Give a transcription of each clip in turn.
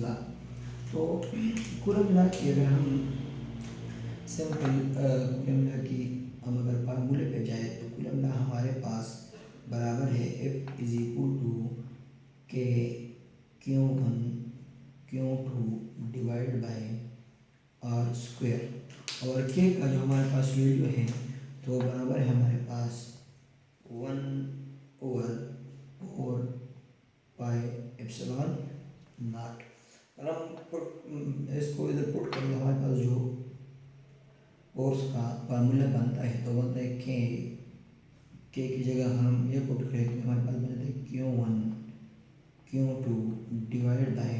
ला। तो कूलम ला की अगर हम सिंपल कूलम ला की हम अगर फार्मूले पे जाए तो कूलम ला हमारे पास बराबर है F is equal to K Q1 Q2 divide by R square. और के का जो हमारे पास वैल्यू है तो बराबर है हमारे पास 1/4 पाई एप्सिलॉन नॉट। और हम इसको इधर पुट करेंगे, हमारे पास जो फोर्स का फार्मूला बनता है तो बनता है के की जगह हम ये पुट करेंगे, हमारे पास बनता है Q1 Q2 divide by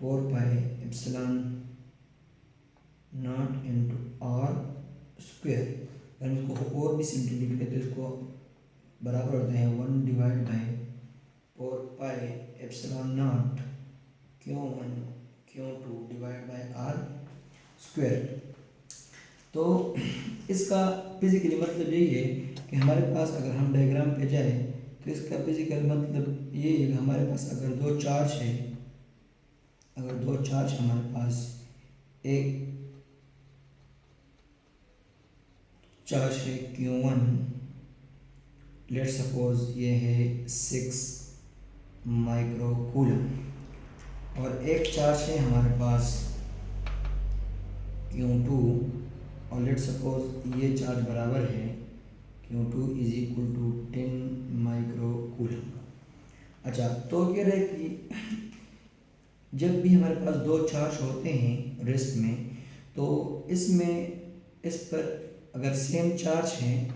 4 pi epsilon naught into R square. अगर इसको और भी सिंपली लिख तो इसको बराबर होता है 1 divide by 4 pi epsilon naught Q1 Q2 divide by R square. तो इसका फिजिकली मतलब यही है कि हमारे पास अगर हम डायग्राम पे जाए तो इसका फिजिकल मतलब ये है कि हमारे पास अगर दो चार्ज है, अगर दो चार्ज हमारे पास, एक चार्ज है Q1, लेट सपोज ये है 6 माइक्रो कूलम, और एक चार्ज है हमारे पास Q2 और लेट सपोज ये चार्ज बराबर है Q2 is equal to 10 micro coulomb. अच्छा, तो कह रहे कि जब भी हमारे पास दो चार्ज होते हैं रेस्ट में तो इसमें इस पर अगर सेम चार्ज है,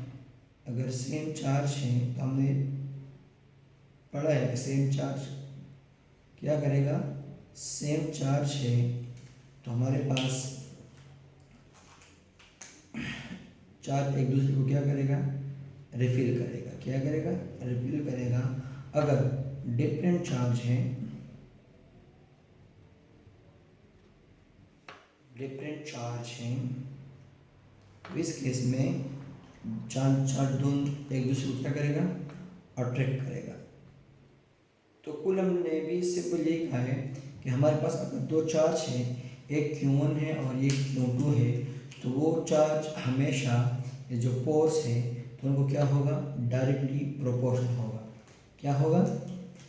अगर सेम चार्ज है तो हमने पढ़ा है कि सेम चार्ज क्या करेगा, सेम चार्ज है तो हमारे पास चार्ज एक दूसरे को क्या करेगा, रिफिल करेगा। क्या करेगा, रिफिल करेगा। अगर डिफरेंट चार्ज है, डिफरेंट चार्ज है तो इस केस में चार्ज दोनों एक दूसरे को क्या करेगा, अट्रैक्ट करेगा। तो कूलम ने भी सिंपल यही कहा है कि हमारे पास अगर दो चार्ज है, एक Q1 है और एक Q2 है, तो वो चार्ज हमेशा ये जो फोर्स है तो उनको क्या होगा, डायरेक्टली प्रोपोर्शनल होगा। क्या होगा,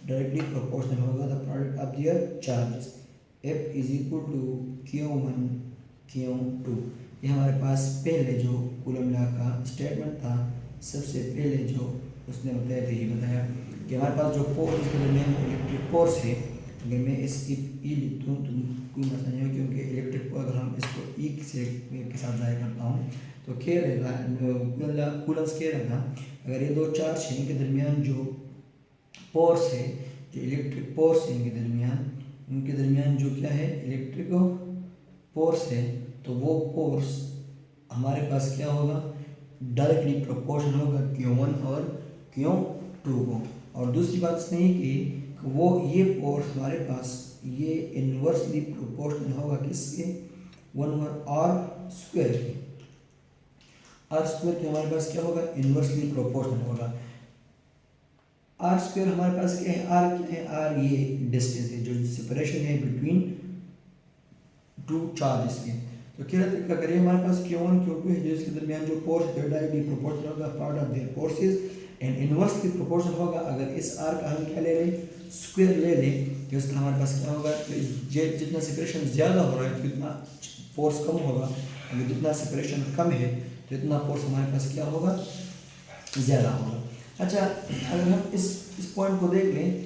डायरेक्टली प्रोपोर्शनल होगा the product of their charges. F is equal to Q1 Q2। ये हमारे पास पहले जो कूलम लॉ का स्टेटमेंट था, सबसे पहले जो उसने बताया था, ये बताया कि हमारे पास जो फोर्स इसके दरमियान इलेक्ट्रिक फोर्स है, अगर मैं इसकी ई लिख दूँ तो कोई मसला नहीं हो, क्योंकि इलेक्ट्रिक फोर्स अगर हम इसको ई से के साथ ज़ाहिर करता हूँ तो क्या रहेगा, कूलम्स क्या रहता, अगर ये दो चार्ज हैं इनके दरमियान जो फोर्स है, जो इलेक्ट्रिक फोर्स है इनके दरमियान, उनके दरमियान जो क्या है, इलेक्ट्रिक फोर्स है, तो वो फोर्स हमारे पास क्या होगा, डायरेक्टली प्रोपोर्शनल होगा Q1 और Q2 को। और दूसरी बात इसने ये की कि वो ये फोर्स हमारे पास ये इन्वर्सली प्रोपोर्शनल होगा किसके, 1/r स्क्वायर के। आर स्क्वायर के हमारे पास क्या होगा, इन्वर्सली प्रोपोर्शनल होगा। आर स्क्वायर हमारे पास क्या है, आर क्या है, आर ये डिस्टेंस है जो सेपरेशन है बिटवीन टू चार्जेस के। तो क्या करिए, हमारे पास Q1 Q2 है जो इसके दरमियान जो फोर्स है डायरेक्टली प्रोपोर्शनल होगा part of their forces, and inversely proportional होगा। अगर इस आर का हम क्या ले लें, स्क्वायर ले लें, तो इसका हमारे पास क्या होगा, जितना सेपरेशन ज़्यादा हो रहा है तो इतना फोर्स कम होगा, अगर जितना सेपरेशन कम है तो इतना फोर्स हमारे पास क्या होगा, ज़्यादा होगा। अच्छा, अगर हम इस पॉइंट को देख लें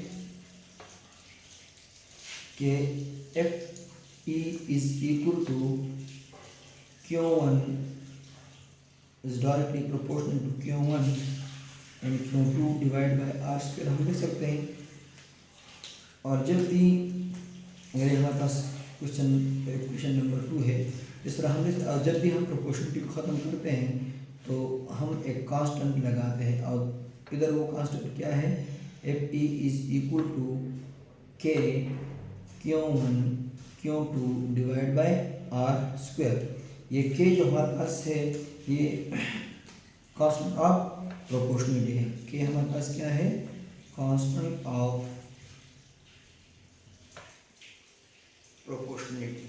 कि F E is equal to Q1 is directly proportional to Q1 and Q2 divide by R square हम लिख सकते हैं। और जब भी अगर हमारे पास क्वेश्चन नंबर 2 है, इस तरह हम जब भी हम प्रोपोर्शनलिटी को ख़त्म करते हैं तो हम एक कांस्टेंट लगाते हैं, और इधर वो कांस्टेंट क्या है, F E is equal to K Q1 Q2 divide by R square. ये के जो हमारे पास है ये कांस्टेंट ऑफ प्रोपोर्शनलिटी है। के हमारे पास क्या है, constant of proportionality.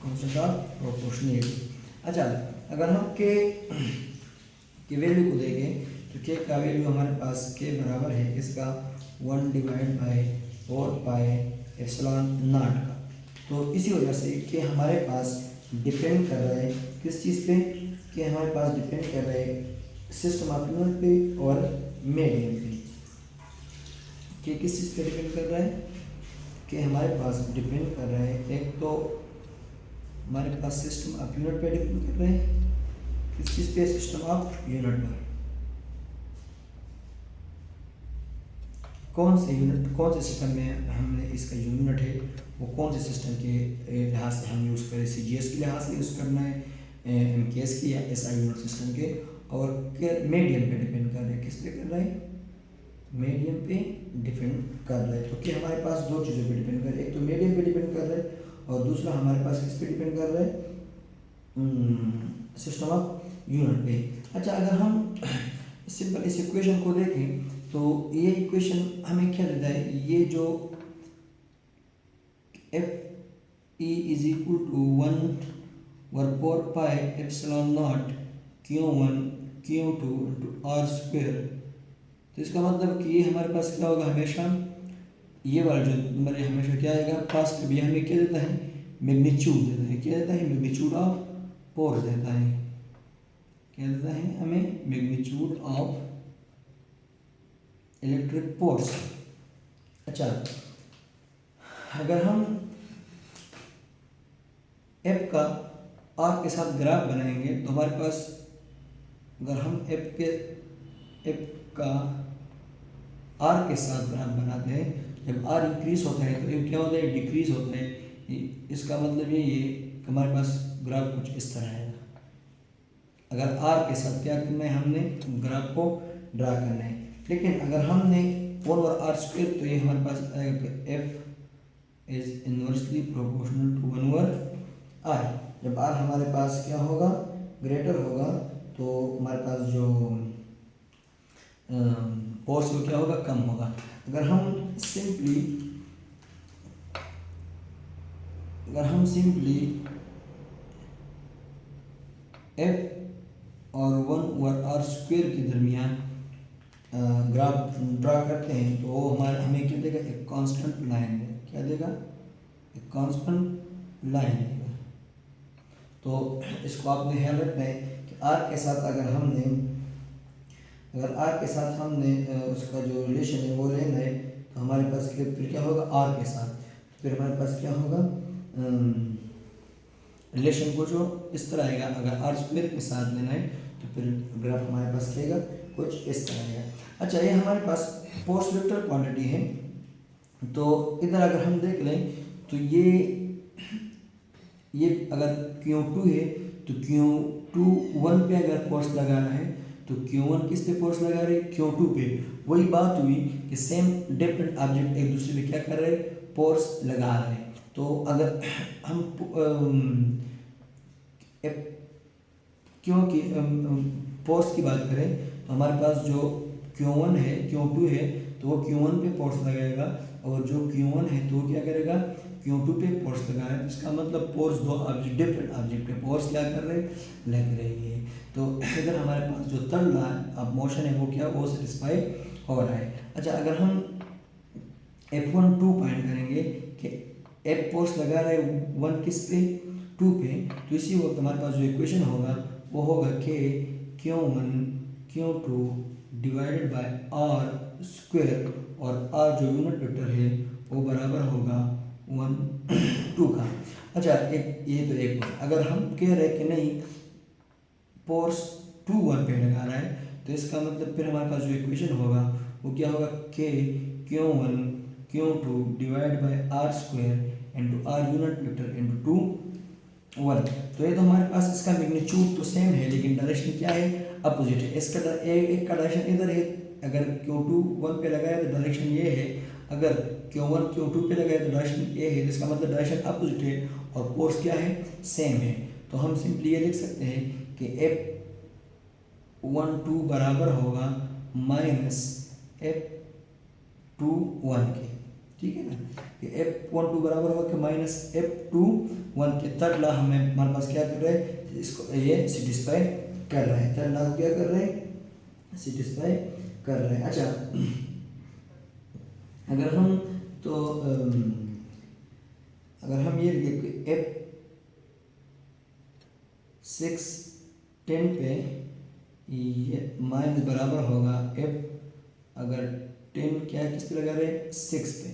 Concept of proportionality. अच्छा, अगर हम के वैल्यू को देखें तो के का वैल्यू हमारे पास के बराबर है इसका 1 divide by 4 pi epsilon not का। तो इसी वजह से कि हमारे पास डिपेंड कर रहा है किस चीज़ पे, कि हमारे पास डिपेंड कर रहा है सिस्टम ऑफ यूनिट पे और मीडियम पे। कि किस चीज़ पे डिपेंड कर रहा है, कि हमारे पास डिपेंड कर रहा है एक तो हमारे पास सिस्टम ऑफ यूनिट पे डिपेंड कर रहे हैं, किस चीज़ पे, सिस्टम ऑफ यूनिट पर। कौन से यूनिट, कौन से सिस्टम में हमने इसका जो यूनिट है वो कौन से सिस्टम के लिहाज से हम यूज़ करें, CGS के लिहाज से यूज़ करना है, MKS के या SI यूनिट सिस्टम के, और मीडियम पे डिपेंड कर रहे हैं। किस पे कर रहा है, मीडियम पे डिपेंड कर रहा है। तो कि हमारे पास दो चीज़ों पे डिपेंड कर रहा है, एक तो मीडियम पे डिपेंड कर रहा है और दूसरा हमारे पास किस पे डिपेंड कर रहा है, सिस्टम ऑफ यूनिट पे। अच्छा, अगर हम सिंपल इस इक्वेशन को देखें तो ये इक्वेशन हमें क्या देता है, ये जो F E is equal to 1/4 pi epsilon naught Q1 Q2 into R square. तो इसका मतलब कि ये हमारे पास क्या होगा, हमेशा ये वाला जो नंबर है हमेशा क्या आएगा, फर्स्ट भी हमें क्या देता है, मैग्नीट्यूड देता है। क्या देता है, मैग्नीट्यूड ऑफ फोर्स देता है। क्या देता है हमें, मैग्नीट्यूड ऑफ इलेक्ट्रिक फोर्स। अच्छा, अगर हम एफ का आर के साथ ग्राफ बनाएंगे तो हमारे पास, अगर हम एफ का आर के साथ ग्राफ बनाते हैं, जब आर इंक्रीज होता है तो एफ क्या होता है, डिक्रीज होता है। इसका मतलब ये हमारे पास ग्राफ कुछ इस तरह है। अगर आर के साथ क्या करना है, हमने ग्राफ को ड्रा करना है। लेकिन अगर हमने 1/r², तो ये हमारे पास आएगा F is inversely proportional to 1/r। जब r हमारे पास क्या होगा, ग्रेटर होगा, तो हमारे पास जो फोर्स वो क्या होगा, कम होगा। अगर हम सिंपली f और 1/r² के दरमियान ग्राफ ड्रा करते हैं तो हमें क्या देगा, एक कांस्टेंट लाइन है। क्या देगा, एक कांस्टेंट लाइन देगा। तो इसको आपने ख्याल रखना है कि r के साथ अगर r के साथ हमने उसका जो रिलेशन है वो लेना है, तो हमारे पास फिर क्या होगा, r के साथ फिर हमारे पास क्या होगा, रिलेशन को जो इस तरह आएगा। अगर r² के साथ लेना है तो फिर ग्राफ हमारे पास रहेगा कुछ इस तरह आएगा। अच्छा, ये हमारे पास फोर्स वेक्टर क्वांटिटी है। तो इधर अगर हम देख लें तो ये अगर Q2 है तो Q21 पे अगर फोर्स लगाना है तो Q1 किस पे फोर्स लगा रहे हैं, Q2 पे। वही बात हुई कि सेम डिफरेंट ऑब्जेक्ट एक दूसरे पे क्या कर रहे हैं, फोर्स लगा रहे हैं। तो अगर हम क्योंकि फोर्स की बात करें तो हमारे पास जो Q1 है, Q2 है, तो वो Q1 पे फोर्स लगाएगा, और जो Q1 है तो वो क्या करेगा, Q2 पे फोर्स लगाएगा। इसका मतलब फोर्स दो ऑब्जेक्ट, डिफरेंट ऑब्जेक्ट पे फोर्स क्या कर रहे हैं, लग रही है। तो इधर हमारे पास जो थर्ड लॉ ऑफ मोशन है वो क्या, वो सेटिस्फाई हो रहा है। अच्छा, अगर हम F12 फाइंड करेंगे कि F फोर्स लगा रहे 1 किस पे, 2 पे, तो इसी वक्त हमारे पास जो इक्वेशन होगा वो होगा कि Q1 Q2 divided by r², और r जो यूनिट वेक्टर है वो बराबर होगा 1 2 का। अच्छा, ये तो एक बात। अगर हम कह रहे हैं कि नहीं फोर्स 2 1 पे लगा रहा है, तो इसका मतलब फिर हमारे पास जो इक्वेशन होगा वो क्या होगा, कि Q1 Q2 divide bye r² into r unit vector into 2 1। तो ये तो हमारे पास इसका मैग्नीट्यूड तो सेम है, लेकिन डायरेक्शन क्या है, अपोजिट है। इसका एक का डायरेक्शन इधर है, अगर Q2 1 पे लगाया तो डायरेक्शन ये है, अगर Q1 Q2 पे लगाया तो डायरेक्शन ये है। इसका मतलब डायरेक्शन अपोजिट है और फोर्स क्या है, सेम है। तो हम सिंपली ये लिख सकते हैं कि F12 बराबर होगा माइनस F21 के, ठीक है ना। ये F12 बराबर होगा कि माइनस F21 के। थर्ड लॉ हमें हमारे पास क्या कर रहा है, इसको ये सेटिस्फाई कर रहा है। थर्ड लॉ को क्या कर रहे हैं, सेटिस्फाई कर रहे हैं। अच्छा, अगर हम तो अगर हम ये F6 10 पे ये माइनस बराबर होगा F, अगर 10 क्या है, किस पे लगा रहे हैं, 6 पे।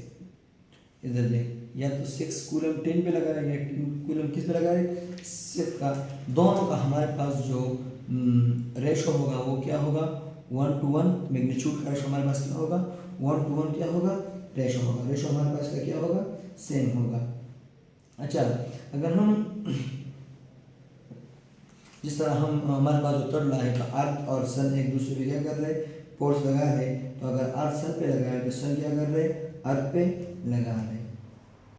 इधर देख, या तो 6 कूलम 10 पे लगा रहे हैं या 10 कूलम किस पे लगा रहे हैं, 6 का। दोनों का हमारे पास जो रेशो होगा वो क्या होगा, 1:1। मैग्नीट्यूड का रेशो हमारे पास क्या होगा, 1:1 क्या होगा, रेशो होगा। रेशो हमारे पास क्या होगा, सेम होगा। अच्छा, अगर हम जिस तरह हम हमारे पास जो थर्ड लॉ है, तो अर्थ और सन एक दूसरे पे क्या कर रहे हैं, फोर्स लगा रहे हैं। तो अगर अर्थ सन पे लगा है तो सन क्या कर रहे हैं, अर्थ पे लगा रहे हैं।